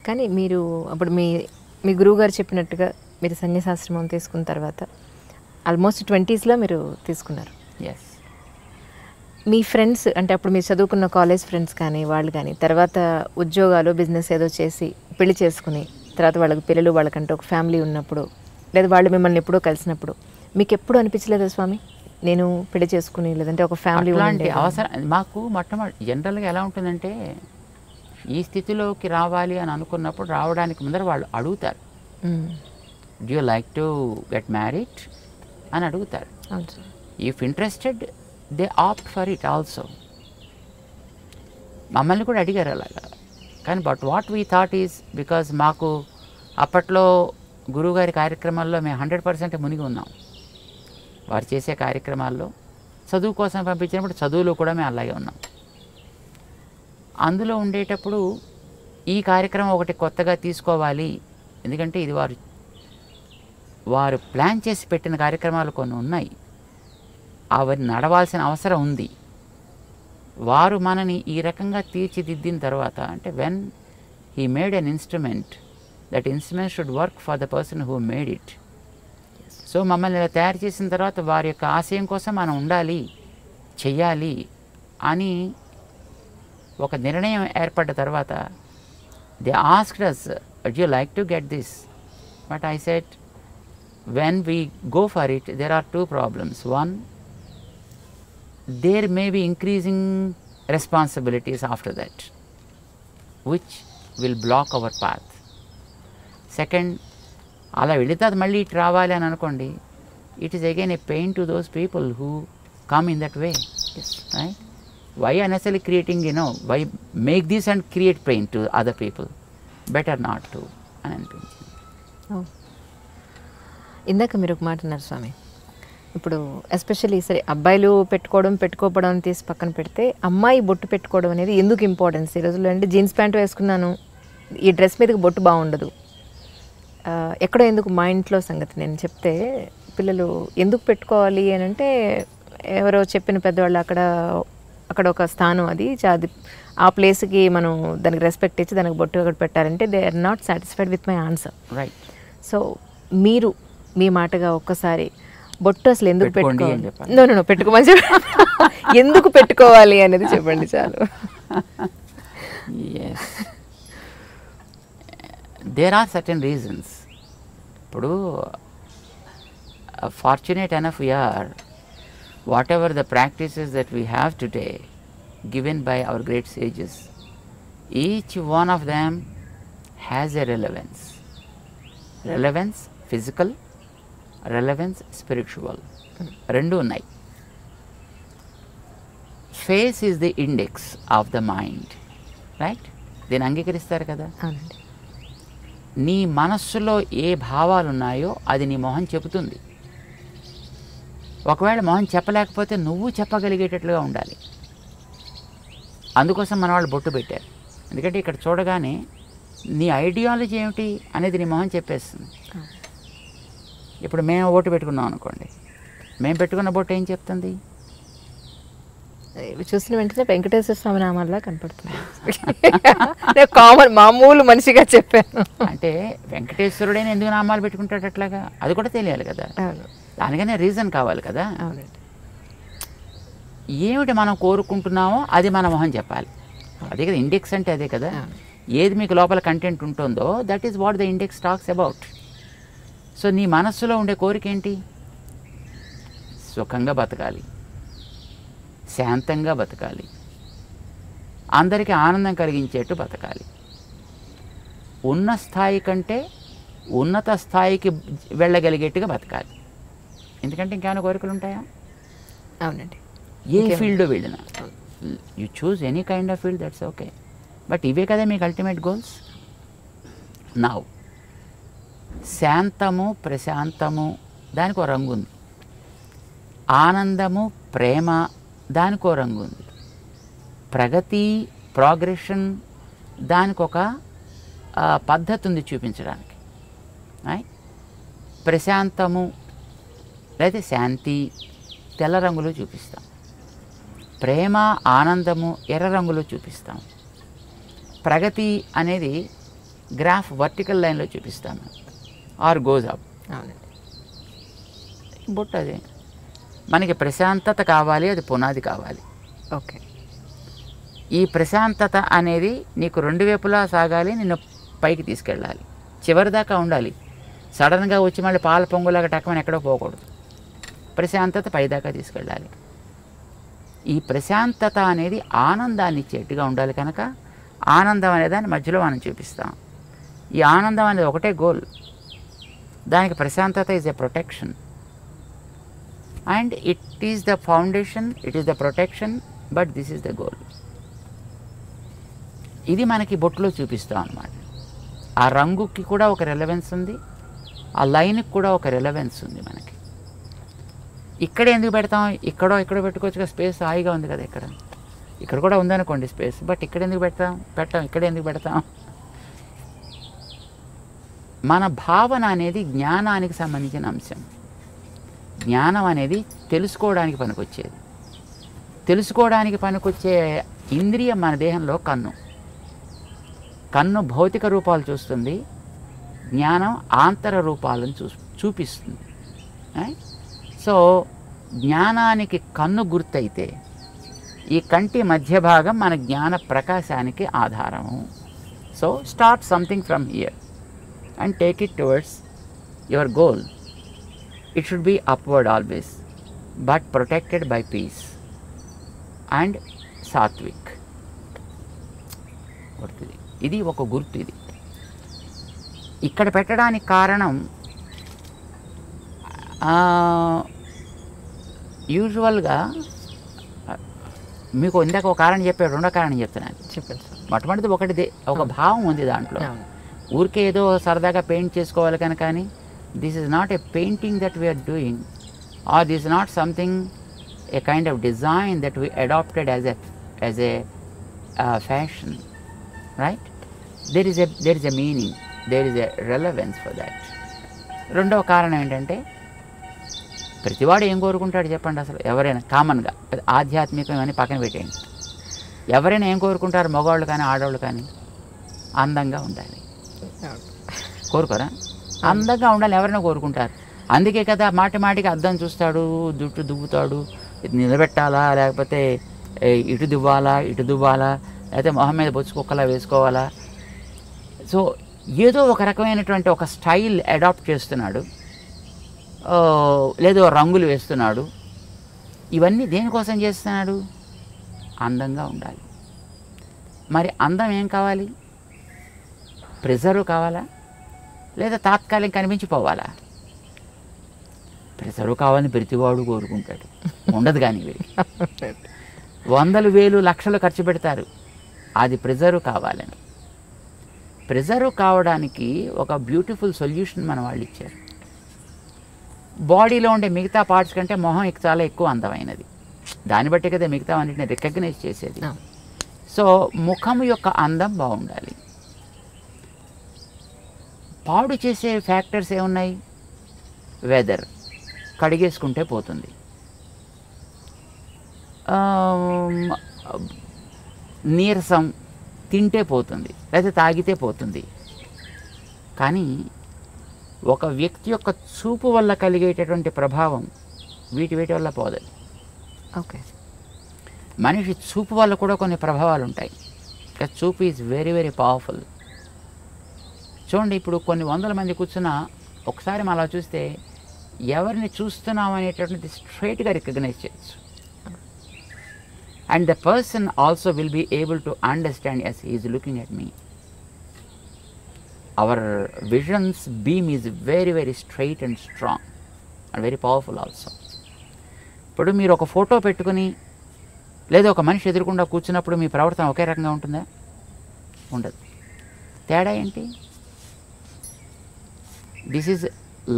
కానీ మీరు అప్పుడు మీ గురువుగారు చెప్పినట్టుగా మీరు సన్యాసాశ్రమం తీసుకున్న తర్వాత ఆల్మోస్ట్ 20స్లో మీరు తీసుకున్నారు. ఎస్. మీ ఫ్రెండ్స్ అంటే అప్పుడు మీరు చదువుకున్న కాలేజ్ ఫ్రెండ్స్ కానీ వాళ్ళు కానీ తర్వాత ఉద్యోగాలు బిజినెస్ ఏదో చేసి పెళ్లి చేసుకుని తర్వాత వాళ్ళకి పిల్లలు వాళ్ళకంటే ఒక ఫ్యామిలీ ఉన్నప్పుడు లేదా వాళ్ళు మిమ్మల్ని ఎప్పుడో కలిసినప్పుడు మీకు ఎప్పుడు అనిపించలేదా స్వామి నేను పెళ్లి చేసుకుని లేదంటే ఒక ఫ్యామిలీ అలాంటి అవసరం మాకు మొట్టమొదటి జనరల్గా ఎలా ఉంటుందంటే ఈ స్థితిలోకి రావాలి అని అనుకున్నప్పుడు రావడానికి ముందర వాళ్ళు అడుగుతారు, do you like to get married అని అడుగుతారు. If interested they opt for it also. మమ్మల్ని కూడా అడిగారు అలాగా. కానీ but what we thought is because మాకు అప్పట్లో గురువుగారి కార్యక్రమాల్లో మేము 100% మునిగి ఉన్నాం. వారు చేసే కార్యక్రమాల్లో చదువు కోసం పంపించినప్పుడు చదువులో కూడా మేము అలాగే ఉన్నాం. అందులో ఉండేటప్పుడు ఈ కార్యక్రమం ఒకటి కొత్తగా తీసుకోవాలి, ఎందుకంటే ఇది వారు ప్లాన్ చేసి పెట్టిన కార్యక్రమాలు కొన్ని ఉన్నాయి, అవి నడవాల్సిన అవసరం ఉంది. వారు మనని ఈ రకంగా తీర్చిదిద్దిన తర్వాత అంటే when he made an instrument, that instrument should work for the person who made it. So మమ్మల్ని ఇలా తయారు చేసిన తర్వాత వారి యొక్క ఆశయం కోసం మనం ఉండాలి, చెయ్యాలి అని ఒక నిర్ణయం ఏర్పడ్డ తర్వాత they asked us, would you like to get this? But I said, when we go for it, there are two problems. One, there may be increasing responsibilities after that, which will block our path. Second, అలా వెళితే అది మళ్ళీ ఇటు రావాలి అని అనుకోండి, it is again a pain to those people who come in that way. Right? Why unnecessary creating, why make this and create pain to other people, better not to అని అనిపించింది. ఇందాక మీరు ఒక మాట అన్నారు స్వామి, ఇప్పుడు ఎస్పెషల్లీ సరే అబ్బాయిలు పెట్టుకోవడం తీసి పక్కన పెడితే అమ్మాయి బొట్టు పెట్టుకోవడం అనేది ఎందుకు ఇంపార్టెన్స్ ఈ రోజుల్లో అంటే జీన్స్ ప్యాంట్ వేసుకున్నాను ఈ డ్రెస్ మీదకి బొట్టు బాగుండదు, ఎక్కడో ఎందుకు మా ఇంట్లో సంగతి నేను చెప్తే పిల్లలు ఎందుకు పెట్టుకోవాలి అని అంటే ఎవరో చెప్పిన పెద్దవాళ్ళు అక్కడ ఒక స్థానం అది ఆ ప్లేస్కి మనం దానికి రెస్పెక్ట్ ఇచ్చి దానికి బొట్టు అక్కడ పెట్టాలంటే they are not satisfied with my answer. Right. So మీరు మీ మాటగా ఒక్కసారి బొట్టు అసలు ఎందుకు పెట్టుకోవాలి, పెట్టుకోమని చెప్పి ఎందుకు పెట్టుకోవాలి అనేది చెప్పండి చాలు. There are certain reasons. ఇప్పుడు fortunate enough we are, whatever the practices that we have today given by our great sages, each one of them has a relevance physical, relevance spiritual, రెండు ఉన్నాయి. Face is the index of the mind. Right? దీన్ని అంగీకరిస్తారు కదా. నీ మనస్సులో ఏ భావాలు ఉన్నాయో అది నీ మొహం చెబుతుంది. ఒకవేళ మొహం చెప్పలేకపోతే నువ్వు చెప్పగలిగేటట్లుగా ఉండాలి. అందుకోసం మన వాళ్ళు బొట్టు పెట్టారు. ఎందుకంటే ఇక్కడ చూడగానే నీ ఐడియాలజీ ఏమిటి అనేది నీ మొహం చెప్పేస్తుంది. ఇప్పుడు మేము బొట్టు పెట్టుకున్నాం అనుకోండి, మేము పెట్టుకున్న బొట్టు ఏం చెప్తుంది? చూసిన వెంటనే వెంకటేశ్వర స్వామి నామాల్లా కనపడుతుంది. కామన్ మామూలు మనిషిగా చెప్పాను. అంటే వెంకటేశ్వరుడైనా ఎందుకు నామాలు పెట్టుకుంటాడు అట్లాగా, అది కూడా తెలియాలి కదా. దానికనే రీజన్ కావాలి కదా. ఏమిటి మనం కోరుకుంటున్నామో అది మన మొహం చెప్పాలి. అదే కదా ఇండెక్స్ అంటే, అదే కదా. ఏది మీకు లోపల కంటెంట్ ఉంటుందో that is what the index talks about. So నీ మనస్సులో ఉండే కోరిక ఏంటి? సుఖంగా బతకాలి, శాంతంగా బతకాలి, అందరికీ ఆనందం కలిగించేట్టు బతకాలి, ఉన్న స్థాయి కంటే ఉన్నత స్థాయికి వెళ్ళగలిగేట్టుగా బతకాలి. ఎందుకంటే ఇంకేమైనా కోరికలు ఉంటాయా? అవునండి. ఏ ఫీల్డ్లో వెళ్ళినా you choose any kind of field, that's okay. But ఇవే కదా మీకు అల్టిమేట్ గోల్స్. నౌ శాంతము, ప్రశాంతము దానికి ఒక రంగు ఉంది, ఆనందము, ప్రేమ దానికి ఒక రంగు ఉంది, ప్రగతి, ప్రోగ్రెషన్ దానికి ఒక పద్ధతి ఉంది చూపించడానికి. ప్రశాంతము లేదా శాంతి తెల్ల రంగులో చూపిస్తాం, ప్రేమ, ఆనందము ఎర్ర రంగులో చూపిస్తాం, ప్రగతి అనేది గ్రాఫ్ వర్టికల్ లైన్లో చూపిస్తాము ఆర్ గోజ్ అప్. అవునండి. బొట్టు అదే మనకి ప్రశాంతత కావాలి, అది పునాది కావాలి. ఓకే. ఈ ప్రశాంతత అనేది నీకు రెండు వైపులా సాగాలి, నిన్ను పైకి తీసుకెళ్ళాలి, చివరిదాకా ఉండాలి. సడన్గా వచ్చి మళ్ళీ పాల పొంగులాగా టక్కమని ఎక్కడో పోకూడదు. ప్రశాంతత పైదాకా తీసుకెళ్ళాలి. ఈ ప్రశాంతత అనేది ఆనందాన్ని ఇచ్చేట్టుగా ఉండాలి కనుక ఆనందం అనే దాన్ని మధ్యలో మనం చూపిస్తాం. ఈ ఆనందం అనేది ఒకటే గోల్. దానికి ప్రశాంతత is a protection and it is the foundation, it is the protection, but this is the goal. ఇది మనకి బొట్టులో చూపిస్తాం అన్నమాట. ఆ రంగుకి కూడా ఒక రెలవెన్స్ ఉంది, ఆ లైన్కి కూడా ఒక రెలవెన్స్ ఉంది మనకి. ఇక్కడ ఎందుకు పెడతాం? ఇక్కడో పెట్టుకోవచ్చుగా, స్పేస్ హాయిగా ఉంది కదా. ఇక్కడ కూడా ఉందనుకోండి స్పేస్, బట్ ఇక్కడ ఎందుకు పెట్టాం ఇక్కడ ఎందుకు పెడతాం? మన భావన అనేది జ్ఞానానికి సంబంధించిన అంశం. జ్ఞానం అనేది తెలుసుకోవడానికి పనికొచ్చేది. తెలుసుకోవడానికి పనికొచ్చే ఇంద్రియం మన దేహంలో కన్ను. కన్ను భౌతిక రూపాలు చూస్తుంది, జ్ఞానం ఆంతర రూపాలను చూపిస్తుంది. సో జ్ఞానానికి కన్ను గుర్తయితే ఈ కంటి మధ్య భాగం మన జ్ఞాన ప్రకాశానికి ఆధారము. So start something from here and take it towards your goal. It should be upward always, but protected by peace and sattvic. ఇది ఒక గుర్తు. ఇది ఇక్కడ పెట్టడానికి కారణం యూజువల్గా మీకు ఇందాక ఒక కారణం చెప్పాడు, రెండో కారణం చెప్తున్నాను. చెప్పండి. మొట్టమొదటిది ఒకటిదే, ఒక భావం ఉంది దాంట్లో. ఊరికే ఏదో సరదాగా పెయింట్ చేసుకోవాలి కనుక, కానీ this is not a painting that we are doing, are this not something a kind of design that we adopted as a fashion, right? there is a meaning, there is a relevance for that. రెండవ కారణం ఏంటంటే, ప్రతివాడు ఏం కోరుకుంటాడు చెప్పండి? అసలు ఎవరైనా కామన్గా ఆధ్యాత్మికం అని పక్కన పెట్టేయండి, ఎవరైనా ఏం కోరుకుంటారు? మగవాళ్ళు కానీ ఆడవాళ్ళు కానీ అందంగా ఉండాలి. కోరుకోరా? అందంగా ఉండాలి ఎవరైనా కోరుకుంటారు. అందుకే కదా మాటికి అద్దం చూస్తాడు, జుట్టు దువ్వుతాడు, ఇది నిలబెట్టాలా, లేకపోతే ఇటు దువ్వాలా, లేకపోతే మొహం మీద బొచ్చు కుక్కలా వేసుకోవాలా. సో ఏదో ఒక రకమైనటువంటి ఒక స్టైల్ అడాప్ట్ చేస్తున్నాడు, లేదో రంగులు వేస్తున్నాడు. ఇవన్నీ దేనికోసం చేస్తున్నాడు? అందంగా ఉండాలి. మరి అందం ఏం కావాలి? ప్రిజర్వ్ కావాలా, లేదా తాత్కాలిక కనిపించిపోవాలా? ప్రిజర్వ్ కావాలని ప్రతివాడు కోరుకుంటాడు, ఉండదు. కానీ వందలు వేలు లక్షలు ఖర్చు పెడతారు అది ప్రిజర్వ్ కావాలని. ప్రిజర్వ్ కావడానికి ఒక బ్యూటిఫుల్ సొల్యూషన్ మన వాళ్ళు ఇచ్చారు. బాడీలో ఉండే మిగతా పార్ట్స్ కంటే మొహం చాలా ఎక్కువ అందమైనది. దాన్ని బట్టి కదా మిగతా అన్నిటిని రికగ్నైజ్ చేసేది. సో ముఖం యొక్క అందం బాగుండాలి. పాడు చేసే ఫ్యాక్టర్స్ ఏమున్నాయి? వెదర్, కడిగేసుకుంటే పోతుంది. నీరసం, తింటే పోతుంది, లేదా తాగితే పోతుంది. కానీ ఒక వ్యక్తి యొక్క చూపు వల్ల కలిగేటటువంటి ప్రభావం వీటి వల్ల పోదు. ఓకే. మనిషి చూపు వల్ల కూడా కొన్ని ప్రభావాలు ఉంటాయి. చూపు ఈజ్ వెరీ వెరీ పవర్ఫుల్. చూడండి, ఇప్పుడు కొన్ని వందల మంది కూర్చున్నా ఒకసారి మనం అలా చూస్తే ఎవరిని చూస్తున్నాం అనేటటువంటిది స్ట్రైట్గా రికగ్నైజ్ చేయొచ్చు. And the person also will be able to understand, as he is looking at me. Our vision's beam is very very straight and strong and very powerful also. ఇప్పుడు మీరు ఒక ఫోటో పెట్టుకుని లేదా ఒక మనిషి ఎదురుకుండా కూర్చున్నప్పుడు మీ ప్రవర్తన ఒకే రకంగా ఉంటుందా? ఉండదు. తేడా ఏంటి? This is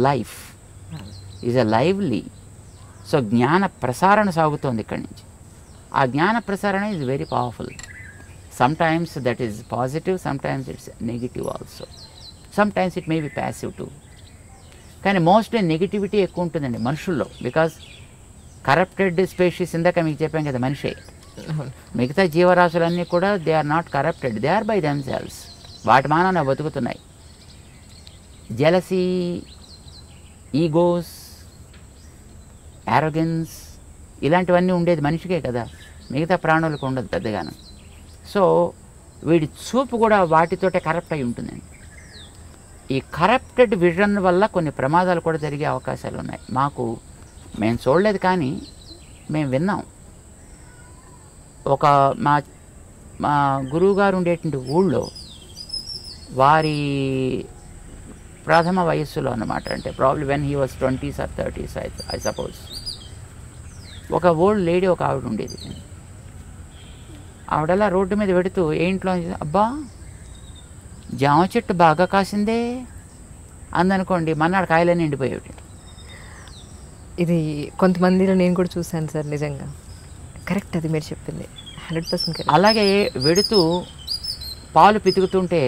life, is a lively. So జ్ఞాన ప్రసారణ సాగుతోంది ఇక్కడి నుంచి. ఆ జ్ఞాన ప్రసారణ is very powerful. Sometimes that is positive, sometimes it's negative also, sometimes it may be passive too. కానీ మోస్ట్లీ నెగిటివిటీ ఎక్కువ ఉంటుందండి మనుషుల్లో. బికాజ్ కరప్టెడ్ స్పీషీస్, ఇందాక మీకు చెప్పాం కదా, మనిషే. మిగతా జీవరాశులన్నీ కూడా they are not corrupted, they are by themselves. వాటి మానాన బతుకుతున్నాయి. జెలసీ, ఈగోస్, యారోగెన్స్ ఇలాంటివన్నీ ఉండేది మనిషికే కదా, మిగతా ప్రాణులకు ఉండదు పెద్దగాను. సో వీడి చూపు కూడా వాటితోటే కరప్ట్ అయి ఉంటుందండి. ఈ కరప్టెడ్ విజన్ వల్ల కొన్ని ప్రమాదాలు కూడా జరిగే అవకాశాలు ఉన్నాయి. మేము చూడలేదు కానీ మేము విన్నాం. ఒక మా గురువుగారు ఉండేటువంటి ఊళ్ళో వారి ప్రథమ వయస్సులో అన్నమాట, అంటే probably when he was 20s or 30s I suppose, ఒక ఓల్డ్ లేడీ ఒక ఆవిడ ఉండేది. ఆవిడలా రోడ్డు మీద పెడుతూ ఏ ఇంట్లో అబ్బా జామ చెట్టు బాగా కాసిందే అందనుకోండి, మన్నాడు కాయలన్నీ ఎండిపోయేవి. ఇది కొంతమందిలో నేను కూడా చూశాను సార్, నిజంగా కరెక్ట్ అది మీరు చెప్పింది 100% కరెక్ట్. అలాగే వెడుతూ పాలు పితుకుతుంటే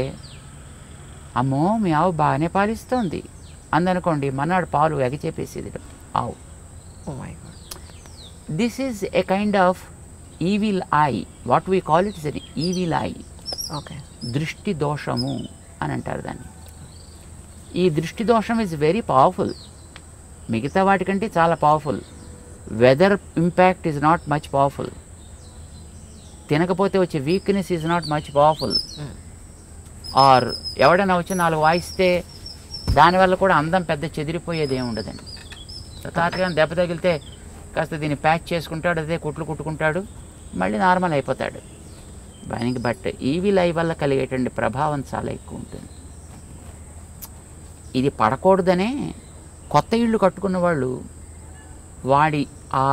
అమ్మో మీ ఆవు బాగానే పాలిస్తోంది అందనుకోండి, మన్నాడు పాలు ఎగచేపేసేది ఆవు. Oh my god. This is a kind of evil eye, what we call it is an evil eye. Okay, దృష్టి దోషము అని అంటారు దాన్ని. ఈ దృష్టి దోషం ఈజ్ వెరీ పవర్ఫుల్, మిగతా వాటికంటే చాలా powerful. Weather impact is not much powerful. తినకపోతే వచ్చే weakness is not much powerful. Or ఎవడైనా వచ్చి 4 వాయిస్తే దానివల్ల కూడా అందం పెద్ద చెదిరిపోయేది ఏమి ఉండదండి. తాతగా దెబ్బ తగిలితే కాస్త దీన్ని ప్యాచ్ చేసుకుంటాడు, అదే కుట్లు కుట్టుకుంటాడు, మళ్ళీ నార్మల్ అయిపోతాడు. దానికి బట్ ఈవిల్ ఐ వల్ల కలిగేటువంటి ప్రభావం చాలా ఎక్కువ ఉంటుంది. ఇది పడకూడదనే కొత్త ఇళ్ళు కట్టుకున్న వాళ్ళు వాడి ఆ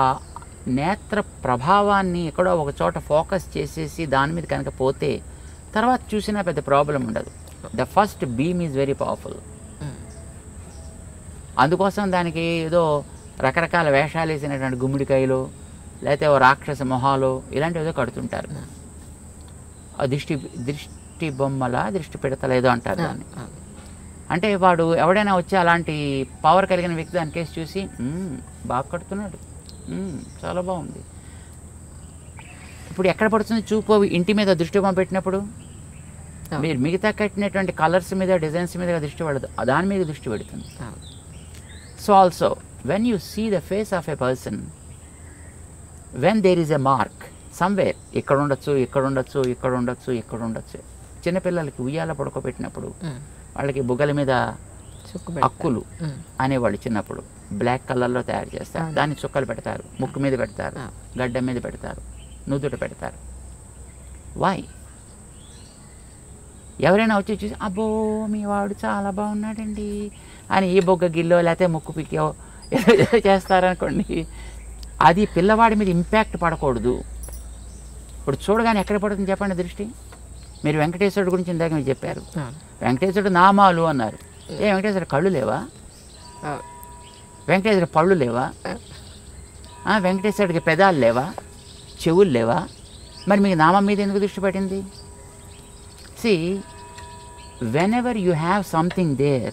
నేత్ర ప్రభావాన్ని ఎక్కడో ఒక చోట ఫోకస్ చేసేసి దాని మీద కనుక పోతే తర్వాత చూసినా పెద్ద ప్రాబ్లం ఉండదు. The first beam is very powerful. అందుకోసం దానికి ఏదో రకరకాల వేషాలు వేసినటువంటి గుమ్మిడికాయలు లేకపోతే ఓ రాక్షస మొహాలు ఇలాంటివి ఏదో కడుతుంటారు. దృష్టి బొమ్మల దృష్టి పెడతలు ఏదో అంటారు దాన్ని. అంటే వాడు ఎవడైనా వచ్చి అలాంటి పవర్ కలిగిన వ్యక్తి దాని కేసు చూసి బాగా కడుతున్నాడు, చాలా బాగుంది. ఇప్పుడు ఎక్కడ పడుతుంది చూపు? ఇంటి మీద దృష్టి బొమ్మ పెట్టినప్పుడు మీరు మిగతా కట్టినటువంటి కలర్స్ మీద డిజైన్స్ మీద దృష్టి పడదు, దాని మీద దృష్టి పెడుతుంది. So also when you see the face of a person, when there is a mark somewhere, ఇక్కడ ఉండొచ్చు, ఇక్కడ ఉండొచ్చు, ఇక్కడ ఉండొచ్చు, ఇక్కడ ఉండొచ్చు. చిన్నపిల్లలకి ఉయ్యాల పడుకోబెట్టినప్పుడు వాళ్ళకి బుగ్గల మీద అక్కులు అనేవాళ్ళు చిన్నప్పుడు బ్లాక్ కలర్లో తయారు చేస్తారు, దాన్ని చుక్కలు పెడతారు, ముక్కు మీద పెడతారు, గడ్డ మీద పెడతారు, నుదుట పెడతారు. వై? ఎవరైనా వచ్చి చూసి అబ్బో మీ వాడు చాలా బాగున్నాడండి అని ఈ బొగ్గ గిల్లో లేకపోతే ముక్కు పిక్కో ఏదో చేస్తారనుకోండి, అది పిల్లవాడి మీద ఇంపాక్ట్ పడకూడదు. ఇప్పుడు చూడగానే ఎక్కడ పడుతుంది చెప్పండి దృష్టి? మీరు వెంకటేశ్వరుడు గురించి ఇందాక మీరు చెప్పారు, వెంకటేశ్వరుడు నామాలు అన్నారు. వెంకటేశ్వరుడు కళ్ళు లేవా? వెంకటేశ్వరుడు పళ్ళు లేవా? వెంకటేశ్వరుడికి పెదాలు లేవా? చెవులు లేవా? మరి మీకు నామం మీద ఎందుకు దృష్టి పడింది? See, whenever you have something there,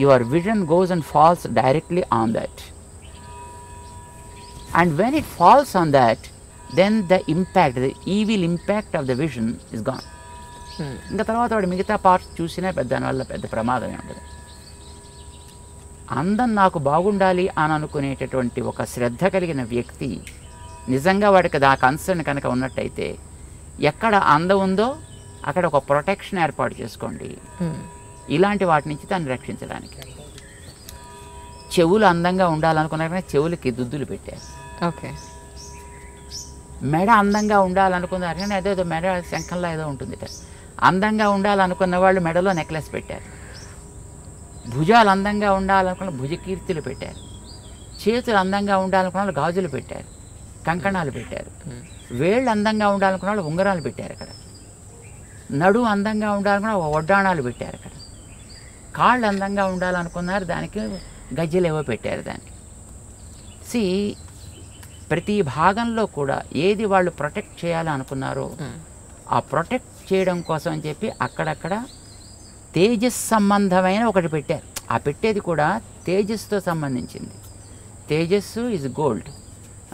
your vision goes and falls directly on that. And when it falls on that, then the impact, the evil impact of the vision is gone. ఇంకా తర్వాత వాడు మిగతా parts చూసినా దానివల్ల పెద్ద ప్రమాదమే ఉండదు. అందం నాకు బాగుండాలి అని అనుకునేటటువంటి ఒక శ్రద్ధ కలిగిన వ్యక్తి నిజంగా వాడికి ఆ కన్సర్న్ కనుక ఉన్నట్టయితే ఎక్కడ అందం ఉందో అక్కడ ఒక ప్రొటెక్షన్ ఏర్పాటు చేసుకోండి ఇలాంటి వాటి నుంచి దాన్ని రక్షించడానికి. చెవులు అందంగా ఉండాలనుకున్నారనే చెవులకి దుద్దులు పెట్టారు. ఓకే. మెడ అందంగా ఉండాలనుకున్నారు కానీ అదేదో మెడ శంఖంలో ఏదో ఉంటుంది. అందంగా ఉండాలనుకున్న వాళ్ళు మెడలో నెక్లెస్ పెట్టారు. భుజాలు అందంగా ఉండాలనుకున్న భుజకీర్తులు పెట్టారు. చేతులు అందంగా ఉండాలనుకున్న వాళ్ళు గాజులు పెట్టారు, కంకణాలు పెట్టారు. వేళ్ళు అందంగా ఉండాలనుకున్న వాళ్ళు ఉంగరాలు పెట్టారు. అక్కడ నడు అందంగా ఉండాలనుకున్న వడ్డాణాలు పెట్టారు. అక్కడ కాళ్ళు అందంగా ఉండాలనుకున్నారు, దానికి గజ్జలు ఏవో పెట్టారు. దానికి ప్రతి భాగంలో కూడా ఏది వాళ్ళు ప్రొటెక్ట్ చేయాలని అనుకున్నారో ఆ ప్రొటెక్ట్ చేయడం కోసం అని చెప్పి అక్కడక్కడ తేజస్ సంబంధమైన ఒకటి పెట్టారు. ఆ పెట్టేది కూడా తేజస్తో సంబంధించింది. తేజస్సు ఈజ్ గోల్డ్,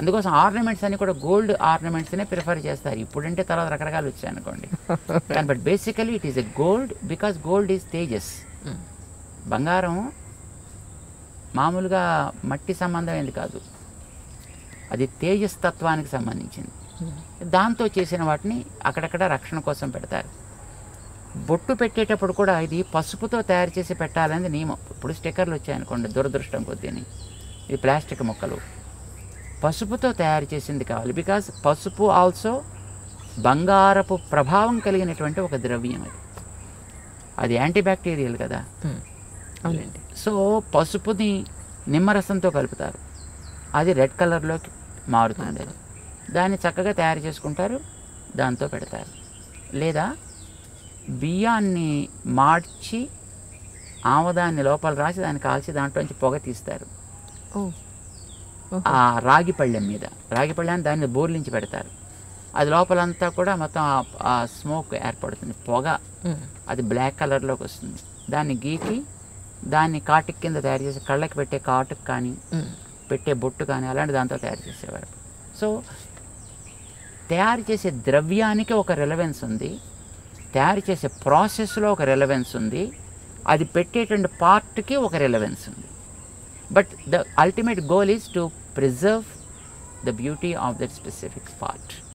అందుకోసం ఆర్నమెంట్స్ అన్ని కూడా గోల్డ్ ఆర్నమెంట్స్నే ప్రిఫర్ చేస్తారు. ఇప్పుడంటే తర్వాత రకరకాలు వచ్చాయి అనుకోండి. కానీ but basically it is a gold because gold is Tejas. బంగారం మామూలుగా మట్టి సంబంధమైనది కాదు, అది తేజస్ తత్వానికి సంబంధించింది. దాంతో చేసిన వాటిని అక్కడక్కడ రక్షణ కోసం పెడతారు. బొట్టు పెట్టేటప్పుడు కూడా ఇది పసుపుతో తయారు చేసి పెట్టాలనేది నియమం. ఇప్పుడు స్టిక్కర్లు వచ్చాయనుకోండి, దురదృష్టం కొద్దిని, ఇది ప్లాస్టిక్ మొక్కలు, పసుపుతో తయారు చేసింది కావాలి. బికాజ్ పసుపు ఆల్సో బంగారపు ప్రభావం కలిగినటువంటి ఒక ద్రవ్యం. అది యాంటీబ్యాక్టీరియల్ కదా. అవునండి. సో పసుపుని నిమ్మరసంతో కలుపుతారు, అది రెడ్ కలర్లోకి మారుతుంది. అది దాన్ని చక్కగా తయారు చేసుకుంటారు, దాంతో పెడతారు. లేదా బియ్యాన్ని మార్చి ఆముదాన్ని లోపల రాసి దాన్ని కాల్చి దాంట్లోంచి పొగ తీస్తారు. ఆ రాగి పళ్ళెం మీద, రాగి పళ్ళెం దాన్ని బోర్లించి పెడతారు. అది లోపలంతా కూడా మొత్తం ఆ స్మోక్ ఏర్పడుతుంది, పొగ. అది బ్లాక్ కలర్లోకి వస్తుంది. దాన్ని గీకి దాన్ని కాటుక్ కింద తయారు చేసి కళ్ళకి పెట్టే కాటుక్ కానీ పెట్టే బొట్టు కానీ అలాంటి దాంతో తయారు చేసేవారు. సో తయారు చేసే ద్రవ్యానికి ఒక రెలవెన్స్ ఉంది, తయారు చేసే ప్రాసెస్లో ఒక రెలవెన్స్ ఉంది, అది పెట్టేటువంటి పార్ట్కి ఒక రెలవెన్స్ ఉంది. But the ultimate goal is to preserve the beauty of that specific part.